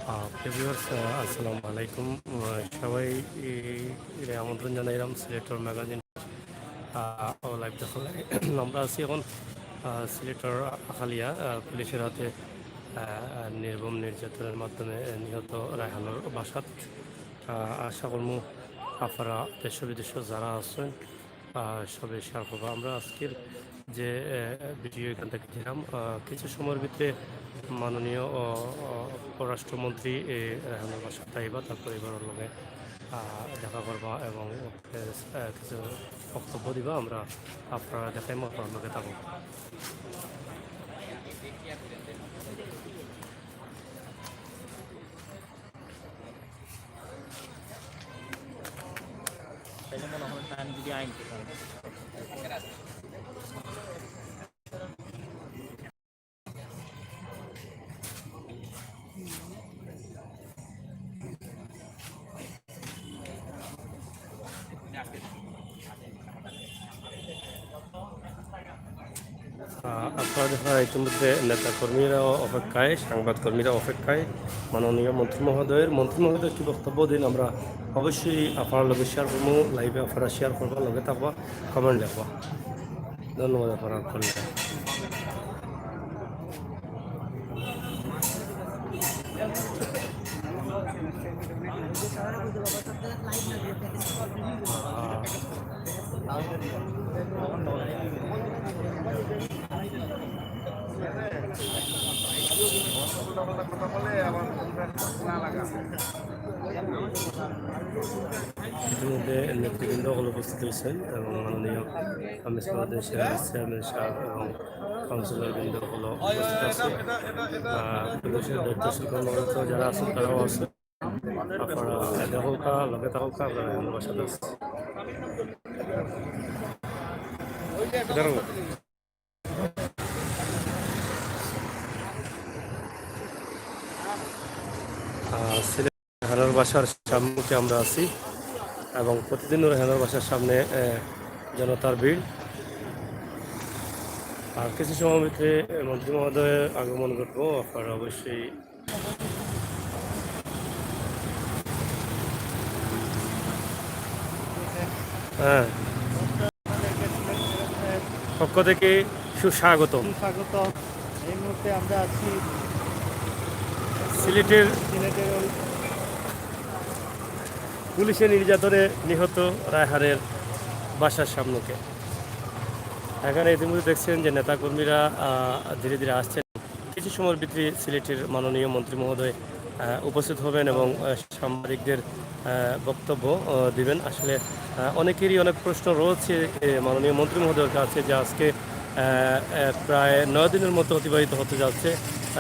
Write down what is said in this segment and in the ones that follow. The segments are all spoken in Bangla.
ভিউয়ার্স আসসালামু আলাইকুম। সবাই আমন্ত্রণ জানাইলাম সিলেটর ম্যাগাজিন লাইভ দেখালে। আমরা আছি এখন সিলেটর আখালিয়া পুলিশের হাতে নির্মম নির্যাতনের মাধ্যমে নিহত রায়হানুর বাসাত। আশা করব আপনারা দেশ বিদেশ যারা আছেন সবাই শেয়ার করবো। আমরা আজকের যে ভিডিও এখান থেকে দিলাম কিছু সময়ের ভিতরে মাননীয় পররাষ্ট্রমন্ত্রী রেহানুর বাসাত আইবা, তারপর এবার লগে দেখা করবা এবং কিছু বক্তব্য দিবা। আমরা আপনারা দেখাই আপনার লগে থাকবো। মনে হয় টাইম যদি আইন আপনারা দেখা ইতিমধ্যে নেতাকর্মীরাও অপেক্ষায়, সাংবাদকর্মীরা অপেক্ষায় মাননীয় মন্ত্রী মহোদয়ের কি বক্তব্য দিন আমরা অবশ্যই আপনার লগে শেয়ার করবো। লাইভে আপনারা শেয়ার করবা, লগে থাকবা, কমেন্ট লিখবা। ধন্যবাদ আপনারা করলে। ইতিমধ্যে নেতৃবৃন্দ হল উপস্থিত হয়েছেন এবং মাননীয় মিসবাউদ্দিন চেয়ারম্যান সাহেব এবং কাউন্সিলর বৃন্দ হল উপস্থিত আছে। পুলিশের দায়িত্বশীল কর্মকর্তা যারা আছেন তারাও আছে। আপনারা দেখোকা লগে থাকুকা, আপনারা বাসাতে আছে। সিলেট রেহানুর বাসার সামনে আমরা আছি এবং প্রতিদিন রেহানুর বাসার সামনে জনতার ভিড়। আর কিছু সময় ভিতরে মন্ত্রী মহোদয়ের আগমন ঘটবো। আপনারা অবশ্যই পক্ষ থেকে সুস্বাগত। এই মুহূর্তে আমরা আছি সিলেটের পুলিশের নির্যাতনে নিহত রায়হানের বাসার সামনেকে। এখানে ইতিমধ্যে দেখছেন যে নেতাকর্মীরা ধীরে ধীরে আসছেন। কিছু সময়ের ভিতরে সিলেটের মাননীয় মন্ত্রী মহোদয় উপস্থিত হবেন এবং সাংবাদিকদের বক্তব্য দিবেন। আসলে অনেকেরই অনেক প্রশ্ন রয়েছে মাননীয় মন্ত্রী মহোদয়ের কাছে, যে আজকে প্রায় 9 দিনের মতো অতিবাহিত হতে যাচ্ছে।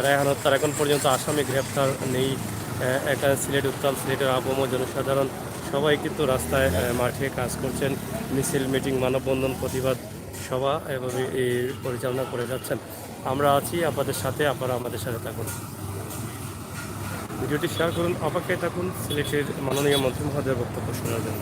রায়হান হত্যার এখন পর্যন্ত আসামি গ্রেপ্তার নেই। এখানে সিলেট উত্তাল, সিলেটের আবহাওয়া জনসাধারণ সবাই কিন্তু রাস্তায় মাঠে কাজ করছেন। মিছিল, মিটিং, মানববন্ধন, প্রতিবাদ সভা এভাবে পরিচালনা করে যাচ্ছেন। আমরা আছি আপনাদের সাথে, আপনারা আমাদের সাথে থাকুন। ভিডিওটি শেয়ার করুন, অপেক্ষায় থাকুন সিলেটের মাননীয় মন্ত্রী মহোদয়ের বক্তব্য শোনার জন্য।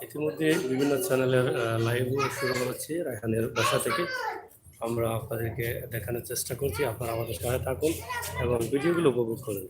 ইতিমধ্যে বিভিন্ন চ্যানেলের লাইভও শুরু হচ্ছে রায়হানের বাসা থেকে। আমরা আপনাদেরকে দেখানোর চেষ্টা করছি, আপনারা আমাদের সাথে থাকুন এবং ভিডিওগুলো উপভোগ করুন।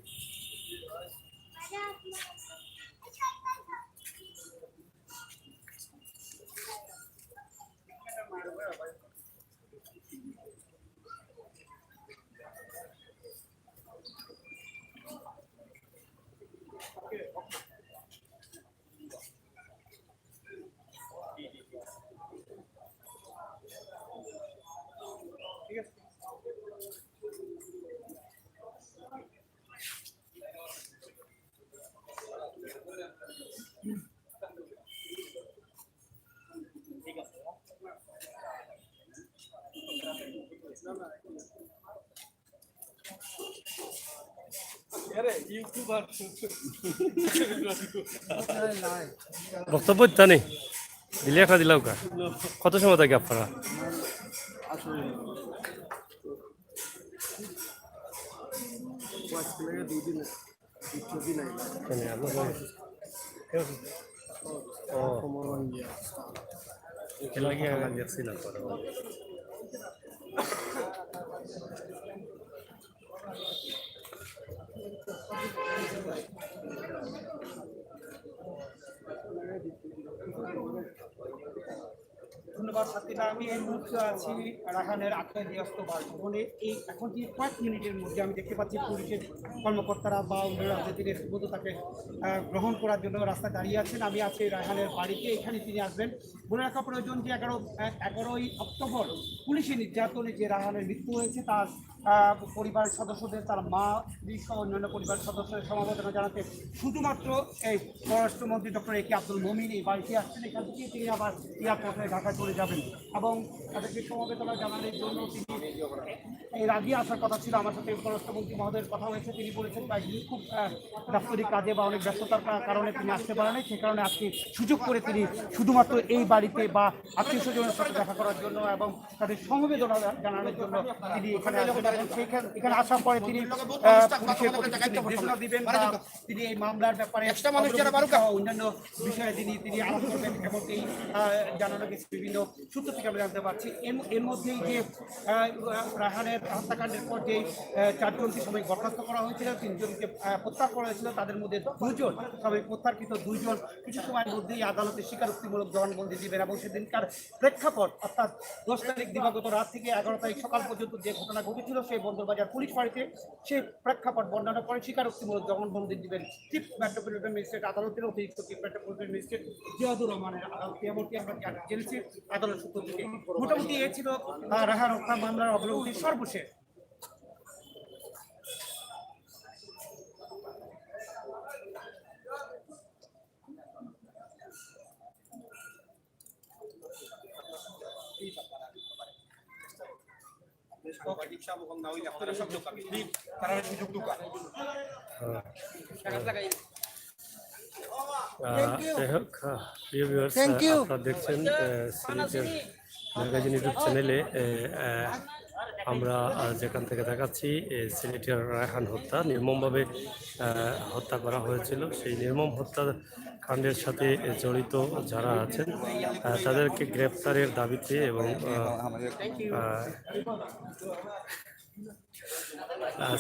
বক্তব্য জানি দিলে একটা দিলাম কা কত সময় থাকে আপনারা? মানে আপনার ও এর লাগে দেখছি না পরে ধন্যবাদ সাথীরা। আমি এই মুহূর্তে আছি রায়হানের আত্মীয়স্ত বাসভবনে। এই এখন যে কয়েক মিনিটের মধ্যে আমি দেখতে পাচ্ছি পুলিশের কর্মকর্তারা বা অন্যরা যে তিনি শুধু তাকে গ্রহণ করার জন্য রাস্তায় দাঁড়িয়ে আছেন। আমি আছি রায়হানের বাড়িতে, এখানে তিনি আসবেন। বলে রাখা প্রয়োজন যে 11ই অক্টোবর পুলিশি নির্যাতনে যে রায়হানের মৃত্যু হয়েছে তার পরিবারের সদস্যদের, তার মা সহ অন্যান্য পরিবারের সদস্যদের সমবেদনা জানাতে শুধুমাত্র এই পররাষ্ট্রমন্ত্রী ডক্টর এ কে আব্দুল মমিন এই বাড়িতে আসছেন। এখান থেকে তিনি আবার এয়ারপোর্টে ঢাকা চলে যাবেন এবং তাদেরকে সমবেদনা জানানোর জন্য তিনি এর আগে আসার কথা ছিল। আমার সাথে পররাষ্ট্রমন্ত্রী মহোদয়ের কথা হয়েছে, তিনি বলেছেন তিনি খুব দাপ্তরিক কাজে বা অনেক ব্যস্ততার কারণে তিনি আসতে পারেন, সেই কারণে আজকে সুযোগ করে তিনি শুধুমাত্র এই বাড়িতে বা আত্মীয় স্বজনের সাথে দেখা করার জন্য এবং তাদের সমবেদনা জানানোর জন্য তিনি এখানে আসবেন। এবং এখানে আসার পরে তিনি পুলিশের প্রতি নির্দেশনা দিবেন বা তিনি এই মামলার ব্যাপারে অন্যান্য বিষয়ে তিনি আলাপ করবেন এমনকি জানানো গেছে বিভিন্ন সূত্র থেকে আমরা জানতে পারছি। এর মধ্যেই যে রায়হানের হত্যাকাণ্ডের পর যে 4 জনকে সবাই বরখাস্ত করা হয়েছিল, 3 জনকে প্রত্যাহার করা হয়েছিল, তাদের মধ্যে 2 জন সবাই প্রত্যাহারকৃত 2 জন কিছু সময়ের মধ্যেই আদালতে স্বীকারোক্তিমূলক জবানবন্দি দিবেন এবং সেদিনকার প্রেক্ষাপট অর্থাৎ 10 তারিখ দিবাগত রাত থেকে 11 তারিখ সকাল পর্যন্ত যে ঘটনা ঘটেছিল সেই বন্দরবাজার পুলিশ ফাঁড়িতে সেই প্রেক্ষাপট বর্ণনা করে স্বীকারোক্তিমূলক জবানবন্দি দিবেন চিফ মেট্রোপলিটন ম্যাজিস্ট্রেট আদালতের অতিরিক্ত চিফ মেট্রোপলিটন ম্যাজিস্ট্রেট জিয়াদুর রহমানের আদালতে, এমনকি আমরা জেনেছি আদালত সূত্র থেকে। মোটামুটি এ ছিল রায়হান হত্যা মামলার অগ্রগতির সর্বশেষ। প্রিয় ভিউয়ার্স, আপনারা দেখছেন সিলেটের ম্যাগাজিন ইউটিউব চ্যানেলে আমরা যেখান থেকে দেখাচ্ছি সিলেটের রায়হান হত্যা নির্মমভাবে হত্যা করা হয়েছিল। সেই নির্মম হত্যাকাণ্ডের সাথে জড়িত যারা আছেন তাদেরকে গ্রেপ্তারের দাবিতে এবং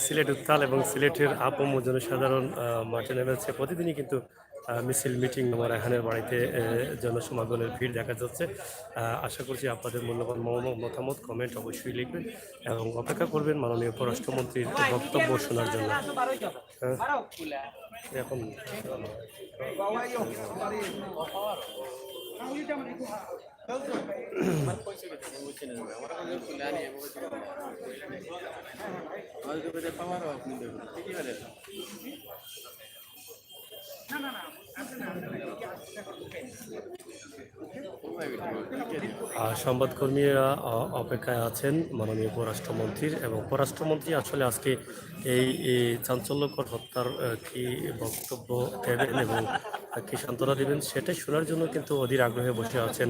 সিলেট উত্তাল এবং সিলেটের আপম জনসাধারণ মাঠে নেমেছে। প্রতিদিনই কিন্তু মিছিল মিটিং আমার রায়হানের বাড়িতে জনসমাগমের ভিড় দেখা যাচ্ছে। আশা করছি আপনাদের মূল্যবান মতামত কমেন্ট অবশ্যই লিখবেন এবং অপেক্ষা করবেন মাননীয় পররাষ্ট্রমন্ত্রীর বক্তব্য শোনার জন্য। এখন সংবাদকর্মীরা অপেক্ষায় আছেন মাননীয় পররাষ্ট্রমন্ত্রীর এবং পররাষ্ট্রমন্ত্রী আসলে আজকে এই চাঞ্চল্যকর হত্যার কি বক্তব্য দেবেন এবং কি সান্ত্বনা দেবেন সেটাই শোনার জন্য কিন্তু অধীর আগ্রহে বসে আছেন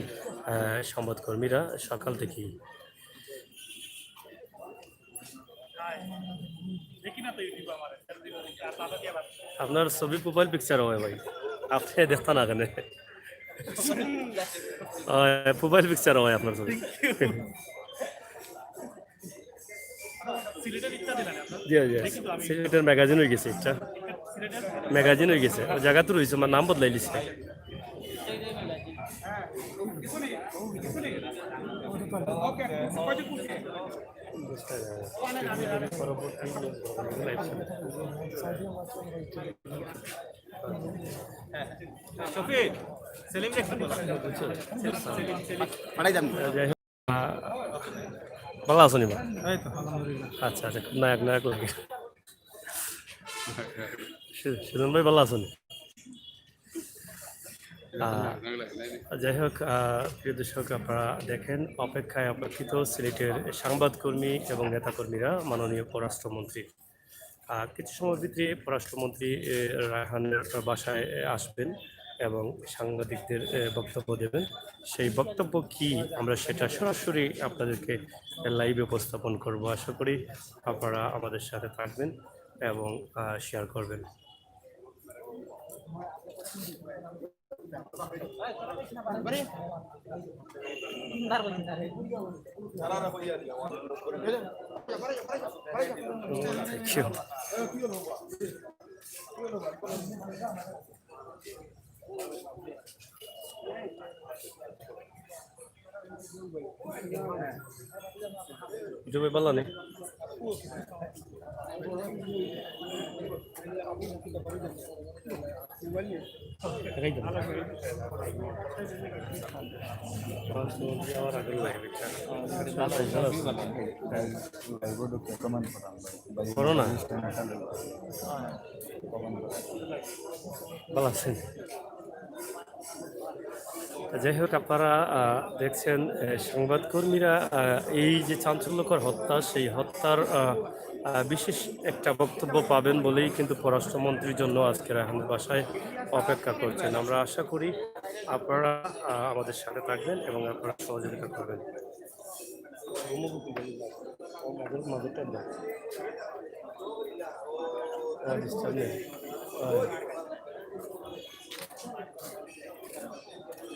সংবাদকর্মীরা সকাল থেকেই। আপনার ছবি প্রোফাইল পিকচার হয় ভাই, আপনি দেখতেন না কেন? প্রোফাইল পিকচার হয় আপনার ছবি। সিলেটের ম্যাগাজিন হয়ে গেছে, একটা ম্যাগাজিন হয়ে গেছে, ওই জায়গা তো রয়েছে, আমার নাম বদলাই দিচ্ছে। ভালো আছো নি? আচ্ছা আচ্ছা, খুব নায়ক নায়ক লাগে। সুজন ভাই ভালো আছেন? যাই হোক, প্রিয় দর্শক, আপনারা দেখেন অপেক্ষায় অপেক্ষিত সিলেটের সাংবাদকর্মী এবং নেতাকর্মীরা মাননীয় পররাষ্ট্রমন্ত্রী। কিছু সময় ভিতরে পররাষ্ট্রমন্ত্রী রায়হানের বাসায় আসবেন এবং সাংবাদিকদের বক্তব্য দেবেন। সেই বক্তব্য কি আমরা সেটা সরাসরি আপনাদেরকে লাইভে উপস্থাপন করব। আশা করি আপনারা আমাদের সাথে থাকবেন এবং শেয়ার করবেন। Thank you. Jumpa bala nih. Corona. ভালো আছেন? যাই হোক আপনারা দেখছেন সংবাদকর্মীরা এই যে চাঞ্চল্যকর হত্যা সেই হত্যার বিশেষ একটা বক্তব্য পাবেন বলেই কিন্তু পররাষ্ট্রমন্ত্রীর জন্য আজকে রায়হানের বাসায় অপেক্ষা করছেন। আমরা আশা করি আপনারা আমাদের সাথে থাকবেন এবং আপনারা সহযোগিতা করবেন।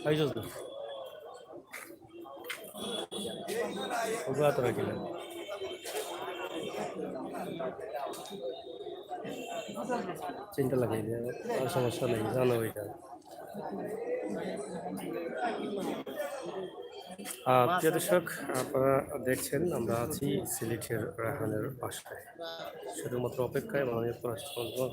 Ayos na. Ugat রাখি না। চিন্তা লাগাই দিয়ে আর সমস্যা নেই, জানো এটা। প্রিয় দর্শক, আপনারা দেখছেন আমরা আছি সিলেটের রায়হানের বাসায়, শুধুমাত্র অপেক্ষায় মাননীয় পররাষ্ট্রমন্ত্রী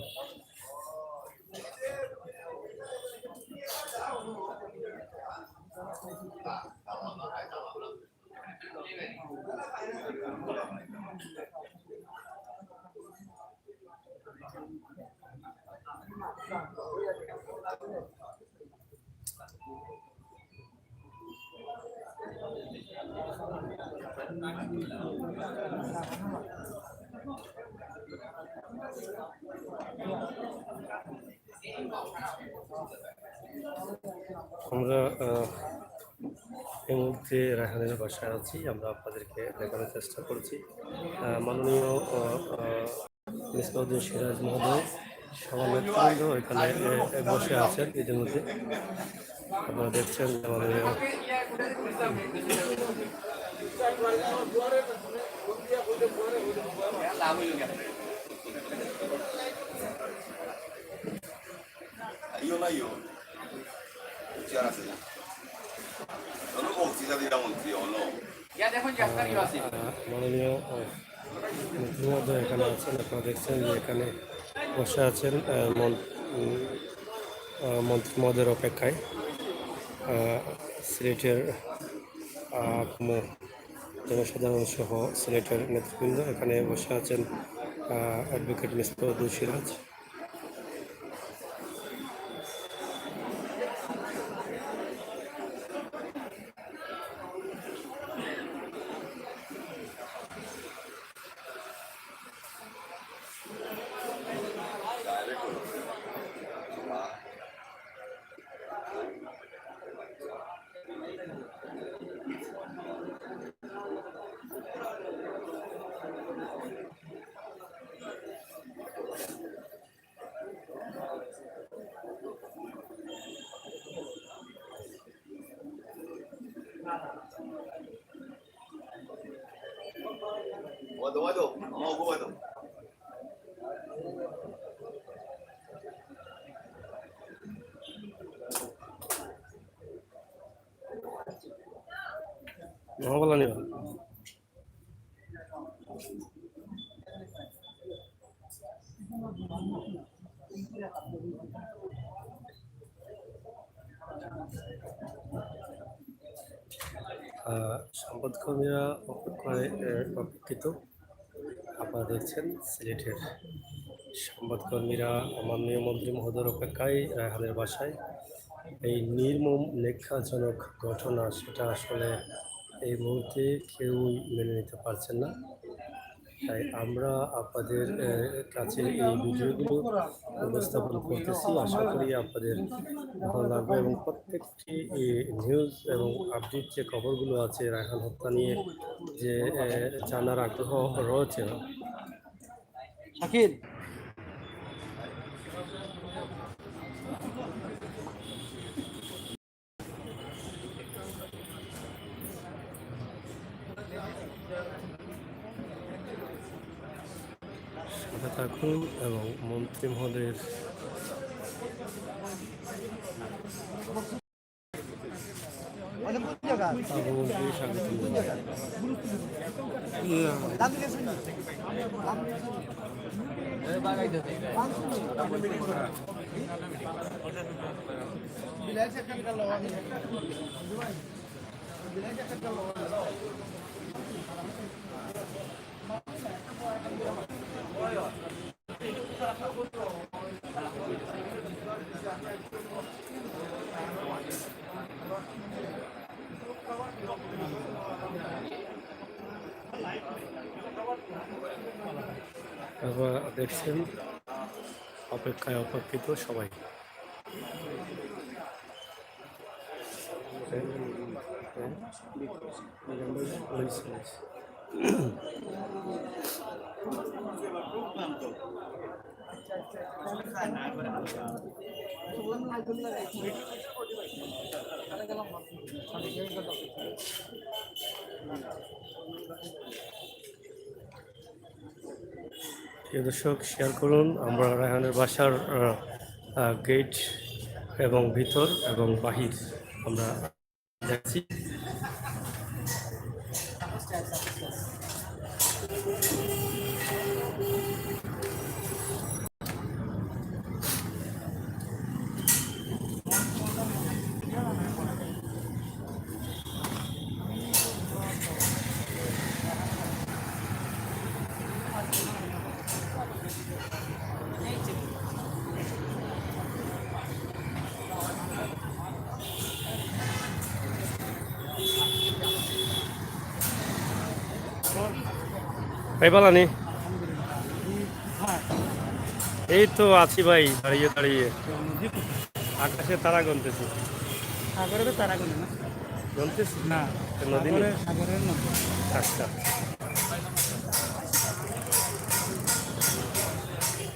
আমরা এই মুহূর্তে রায়হানের বাসায় আছি। আমরা আপনাদেরকে দেখানোর চেষ্টা করছি মাননীয় মিসবাউদ্দিন সিরাজ মহোদয় সভানেতৃবৃন্দ এখানে বসে আছেন। ইতিমধ্যে আপনারা দেখছেন মাননীয় মাননীয় মন্ত্রী মহোদয় এখানে আছেন। আপনারা দেখছেন যে এখানে বসে আছেন মন্ত্রী মহোদয়ের অপেক্ষায়। সিলেটের জনসাধারণ সহ সিলেটের নেতৃবৃন্দ এখানে বসে আছেন। Advocate Misbauddin Siraj, Waduh, mau gua tuh. mau bala nih. সংবাদকর্মীরা অপেক্ষিত। আপনারা দেখছেন সিলেটের সংবাদকর্মীরা মাননীয় মন্ত্রী মহোদয়ের অপেক্ষায় রায়হানের বাসায়। এই নির্মম লেখাজনক ঘটনা সেটা আসলে এই মুহূর্তে কেউই মেনে নিতে পারছেন না। তাই আমরা আপনাদের কাছে এই ভিডিওগুলো উপস্থাপন করতেছি। আশা করি আপনাদের ভালো লাগবে এবং প্রত্যেকটি নিউজ এবং আপডেট যে খবরগুলো আছে রায়হান হত্যা নিয়ে যে জানার আগ্রহ রয়েছে। শাকিল থাকুন এবং মন্ত্রী মহোদয়ের আগমনকে স্বাগত আপনারা দেখছেন অপেক্ষায় অপেক্ষিত সবাই। প্রিয় দর্শক, শেয়ার করুন। আমরা রায়হানের বাসার গেট এবং ভিতর এবং বাহির আমরা যাচ্ছি। ভাই বালানি, এই তো আছি ভাই, দাঁড়িয়ে দাঁড়িয়ে আকাশে তারা গুনতেছি। সাগরে তো তারা গুনে না, গুনতেছি না নদী নেই? সাগরের নদী। আচ্ছা,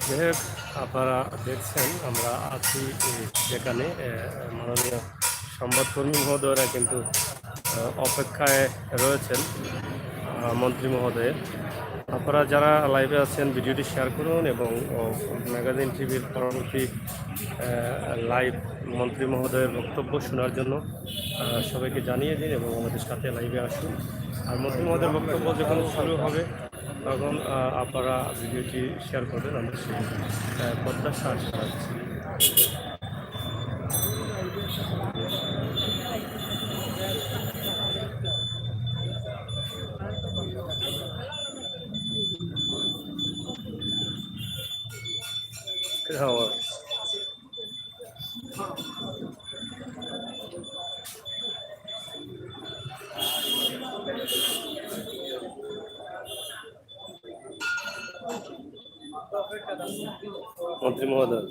যাই হোক, আপনারা দেখছেন আমরা আছি যেখানে মাননীয় সংবাদকর্মী মহোদয়রা কিন্তু অপেক্ষায় রয়েছেন মন্ত্রী মহোদয়ের। আপনারা যারা লাইভে আছেন ভিডিওটি শেয়ার করুন এবং ম্যাগাজিন টিভির পরবর্তী লাইভ মন্ত্রী মহোদয়ের বক্তব্য শোনার জন্য সবাইকে জানিয়ে দিন এবং আমাদের সাথে লাইভে আসুন। আর মন্ত্রী মহোদয়ের বক্তব্য যখন শুরু হবে তখন আপনারা ভিডিওটি শেয়ার করবেন, আমরা সেই প্রত্যাশা আশা রাখছি। হ্যাঁ, মন্ত্রী মহোদয়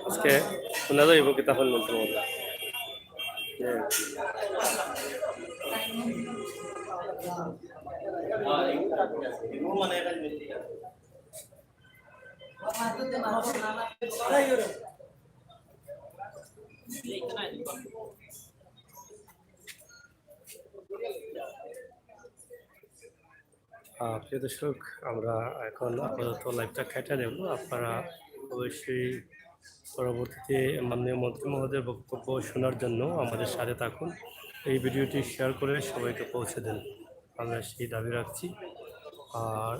আজকে শোনা যাইব কি তখন মন্ত্রী মহোদয়? প্রিয় দর্শক, আমরা এখন আপাতত লাইভটা কেটে দেব। আপনারা অবশ্যই পরবর্তীতে মাননীয় মন্ত্রী মহোদয়ের বক্তব্য শোনার জন্য আমাদের সাথে থাকুন। এই ভিডিওটি শেয়ার করে সবাইকে পৌঁছে দেন, আমরা সেই দাবি রাখছি। আর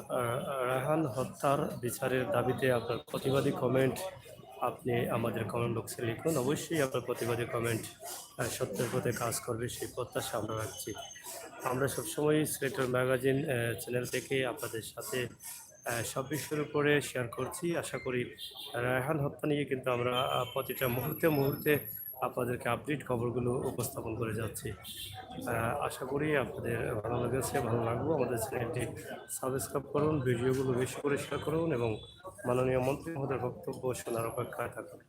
রায়হান হত্যার বিচারের দাবিতে আপনার প্রতিবাদী কমেন্ট আপনি আমাদের কমেন্ট বক্সে লিখুন। অবশ্যই আপনার প্রতিবাদী কমেন্ট সত্যের পথে কাজ করবে সেই প্রত্যাশা আমরা রাখছি। আমরা সবসময় সিলেক্টর ম্যাগাজিন চ্যানেল থেকে আপনাদের সাথে সব বিষয়ের উপরে শেয়ার করছি। আশা করি রায়হান হত্যা নিয়ে কিন্তু আমরা প্রতিটা মুহূর্তে মুহূর্তে আপনাদেরকে আপডেট খবরগুলো উপস্থাপন করে যাচ্ছি। আশা করি আপনাদের ভালো লেগেছে, ভালো লাগবে। আমাদের চ্যানেলটি সাবস্ক্রাইব করুন, ভিডিওগুলো বেশি করে শেয়ার করুন এবং মাননীয় মন্ত্রী মহোদয়ের বক্তব্য শোনার অপেক্ষায় থাকুন।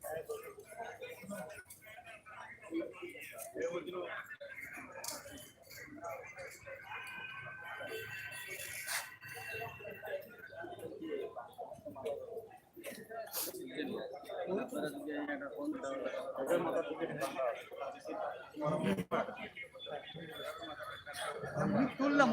তুললাম